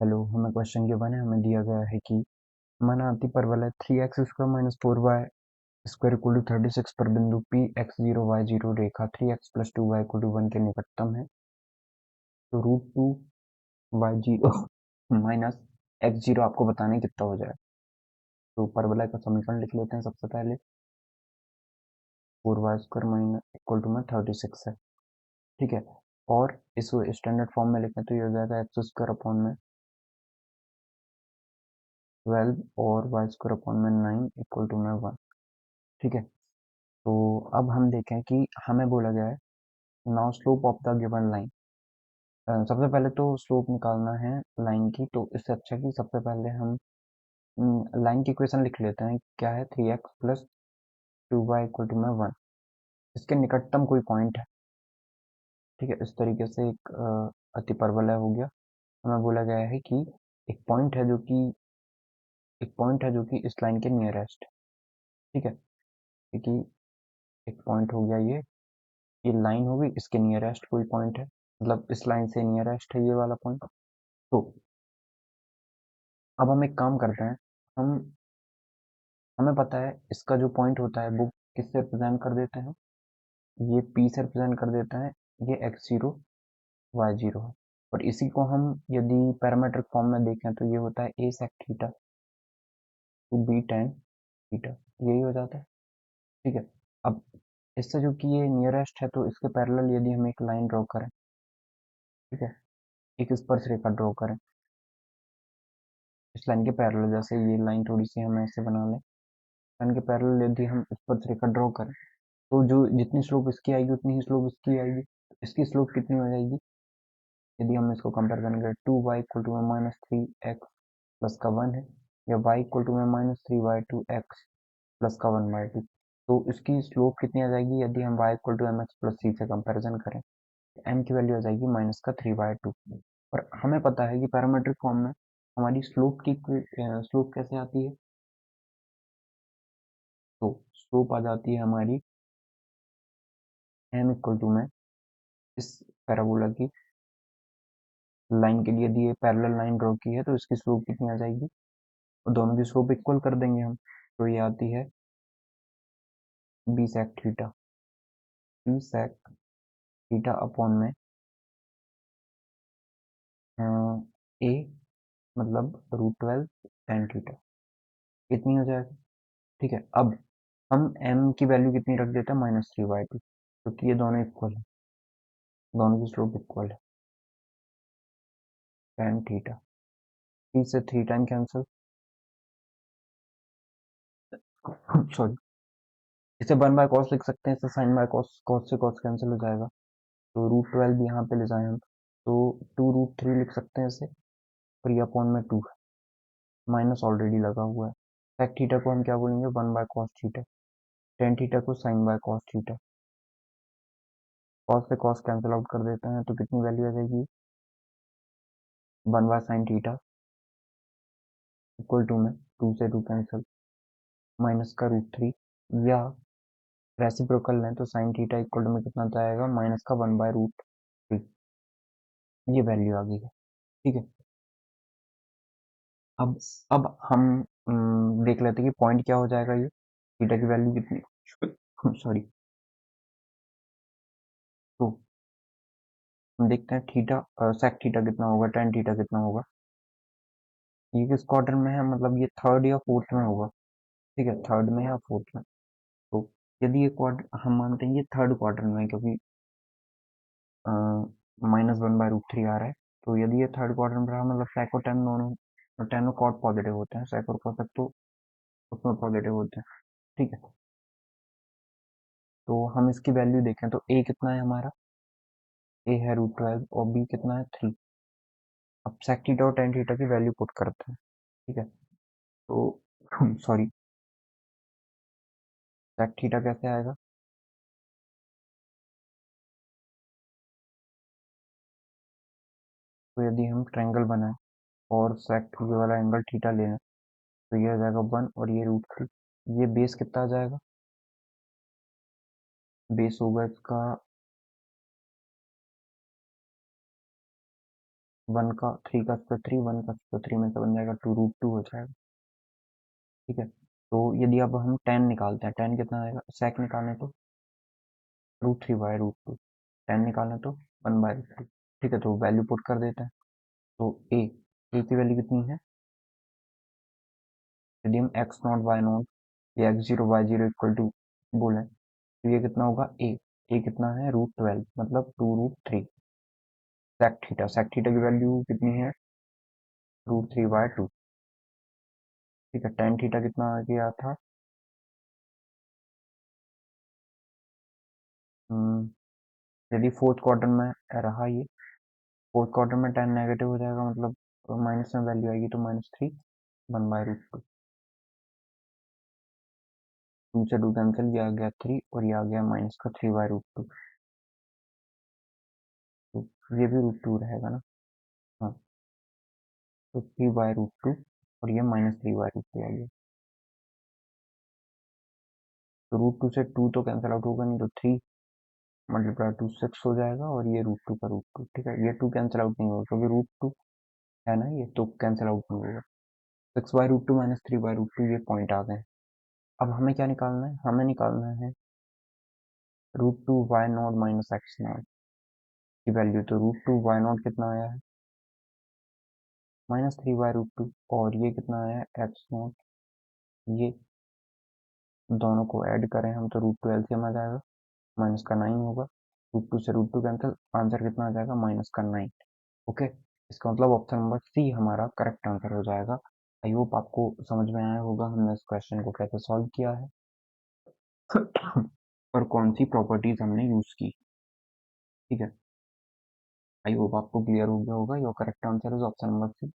Hello, हमें question given है। हमें दिया गया है कि समानांतर परवलय है 3x² - 4y² = 36 पर बिंदु P x0 y0 रेखा 3x + 2y = 1 के निकटतम है। तो √2y0 माइनस x0 आपको बताना है कितना हो जाए। तो परवलय का समीकरण लिख लेते हैं सबसे पहले। 4y² = 36 है, ठीक है। और इसको स्टैंडर्ड फॉर्म में लिखें तो ये हो जाएगा x² / 12 और y² / 9 = 1, ठीक है। तो अब हम देखें कि हमें बोला गया है now slope of the given line. सबसे पहले तो स्लोप निकालना है लाइन की, तो इससे अच्छा कि सबसे पहले हम लाइन की इक्वेशन लिख लेते हैं। क्या है? 3x + 2y = 1। इसके निकटतम कोई पॉइंट है, ठीक है। इस तरीके से एक अतिपरवलय हो गया। हमें बोला गया है कि एक पॉइंट है जो कि इस लाइन के नियरेस्ट, ठीक है। क्योंकि एक पॉइंट हो गया, ये लाइन होगी, इसके नियरेस्ट कोई पॉइंट है, मतलब इस लाइन से नियरेस्ट है ये वाला पॉइंट। तो अब हम एक काम करते हैं। हम हमें पता है इसका जो पॉइंट होता है वो किससे रिप्रेजेंट कर देते हैं? ये P से रिप्रेजेंट कर देते हैं। ये x0 y0 है। और इसी को हम यदि पैरामीट्रिक फॉर्म में देखें तो ये होता है a sec theta two b tan theta, यही हो जाता है, ठीक है। अब इससे जो कि ये नियरेस्ट है, तो इसके पैरेलल यदि हम एक लाइन ड्रॉ करें, ठीक है, एक स्पर्शरेखा ड्रॉ करें इस लाइन के पैरेलल, जैसे ये लाइन थोड़ी सी हम ऐसे बना लें। लाइन के पैरेलल यदि हम स्पर्शरेखा ड्रॉ करें तो जो जितनी स्लोप इसकी आएगी उतनी ही स्लोप इसकी आएगी। इसकी स्लोप कितनी हो जाएगी? यदि हम इसको कंपेयर करेंगे, 2y = -3x प्लस का 1 है, या y = -3y2x प्लस का 1/2। तो इसकी स्लोप कितनी आ जाएगी? यदि हम y = mx प्लस c से कंपेरिजन करें, m की वैल्यू आ जाएगी -3/2। और हमें पता है कि पैरामीट्रिक फॉर्म में हमारी स्लोप कैसे आती है? तो स्लोप आ जाती है हमारी m = में इस पैराबोला की लाइन के लिए यदि ये पैरेलल लाइन ड्रॉ की है तो इसकी स्लोप कितनी आ जाएगी, और दोनों की स्लोप इक्वल कर देंगे हम। तो ये आती है b sec theta, b sec theta upon में a मतलब √12 tan थीटा, इतनी हो जाएगा, ठीक है। अब हम m की वैल्यू कितनी रख देते हैं? -3/2, क्योंकि ये दोनों इक्वल है, दोनों की स्लोप इक्वल है। tan थीटा, 3 से 3 टाइम कैंसिल, सॉरी, इसे 1/cos लिख सकते हैं, इसे sin/cos, cos से cos कैंसिल हो जाएगा। तो √12 यहाँ पे ले जाएं हम, तो 2√3 लिख सकते हैं इसे, और ये अपॉन में 2 है, माइनस ऑलरेडी लगा हुआ है। sec थीटा को हम क्या बोलेंगे? 1/cos theta. tan थीटा को sin/cos थीटा। cos से cos कैंसिल आउट कर देते हैं, तो कितनी वैल्यू आ जाएगी? 1/sin थीटा इक्वल टू में 2 से 2 कैंसिल, माइनस का √3, या रेसिप्रोकल लें तो sin थीटा इक्वल टू में कितना जाएगा? माइनस का 1/√3। ये वैल्यू आ गई है, ठीक है। अब अब हम देख लेते हैं कि पॉइंट क्या हो जाएगा। ये थीटा की वैल्यू कितनी सॉरी, तो हम देखते हैं थीटा sec थीटा कितना होगा, tan थीटा कितना होगा। ये किस क्वार्टर में है? मतलब ये थर्ड या फोर्थ में होगा, ठीक है, थर्ड में या फोर्थ में। तो यदि ये क्वार्टर, हम मानते हैं ये थर्ड क्वार्टर में है, क्योंकि -1/√3 आ रहा है। तो यदि ये थर्ड क्वार्टर में रहा, मतलब sec और tan दोनों, tan और cot पॉजिटिव होते हैं, sec और cosec तो उसमें पॉजिटिव होते हैं, ठीक है। तो हम इसकी वैल्यू देखें तो a कितना है हमारा? a है √12 और b कितना है? 3। अब sec थीटा और tan थीटा की वैल्यू पुट करते हैं, ठीक है। तो सॉरी, sec थीटा कैसे आएगा? तो यदि हम ट्रायंगल बनाएं और sec ये वाला एंगल थीटा लें, तो ये आ जाएगा 1 और ये √3। ये बेस कितना आ जाएगा? बेस होगा इसका वन का थ्री का स्क्वायर थ्री, वन का स्क्वायर थ्री में से बन जाएगा टू, रूट टू हो जाएगा। ठीक है, तो यदि अब हम टेन निकालते हैं, टेन कितना आएगा, सेक निकालने तो root three by root two, tan निकालना तो वन बाय रूट टू। ठीक है, तो वैल्यू पुट कर देते हैं। तो ए की वैल्यू कितनी है, यदि हम एक्स नॉट वाई नॉट या x zero y zero equal to बोले तो ये कितना होगा, ए कितना है, रूट ट्वेल्व, मतलब two root three sec theta की वैल्यू कितनी है, रूट थ्री बाय टू। ठीक है, टेन थीटा कितना आ गया था, यदि फोर्थ क्वार्टर में रहा ये, फोर्थ क्वार्टर में टेन नेगेटिव हो जाएगा, मतलब माइनस में वैल्यू आएगी तो minus three, one by root two. Two से टू कैंसिल, ये आ गया थ्री और ये आ गया माइनस का थ्री बाय रूट टू। तो ये भी रूट टू रहेगा ना, हाँ, तो थ्री बाय रूट टू और ये minus three by root two आ गया। तो रूट टू से टू तो कैंसिल आउट होगा नहीं, तो थ्री मल्टीप्लाई टू सिक्स हो जाएगा और ये रूट टू का रूट टू। ठीक है, ये टू कैंसिल आउट नहीं होगा क्योंकि रूट टू है ना, ये तो कैंसिल आउट नहीं होगा। Six by root two minus three by root two, ये पॉइंट आ गए। अब हमें क्या निकालना है, हमें निकालना है root two y not minus x not की वैल्यू। तो रूट टू वाई नॉट कितना आया है, minus three by root two, और ये कितना आया है, एक्स नॉट। ये दोनों को ऐड करें हम तो रूट टू एलसीएम आ जाएगा, माइनस का नाइन होगा, रूट टू से रूट टू कैंसिल, आंसर कितना आ जाएगा, माइनस का नाइन। ओके, इसका मतलब ऑप्शन नंबर सी हमारा करेक्ट आंसर हो जाएगा। आई होप आपको समझ में आया होगा हमने इस क्वेश्चन को कैसे सॉल्व किया है और कौन सी प्रॉपर्टीज हमने यूज की। ठीक है, आई होप आपको क्लियर हो गया होगा, your correct answer is option number C.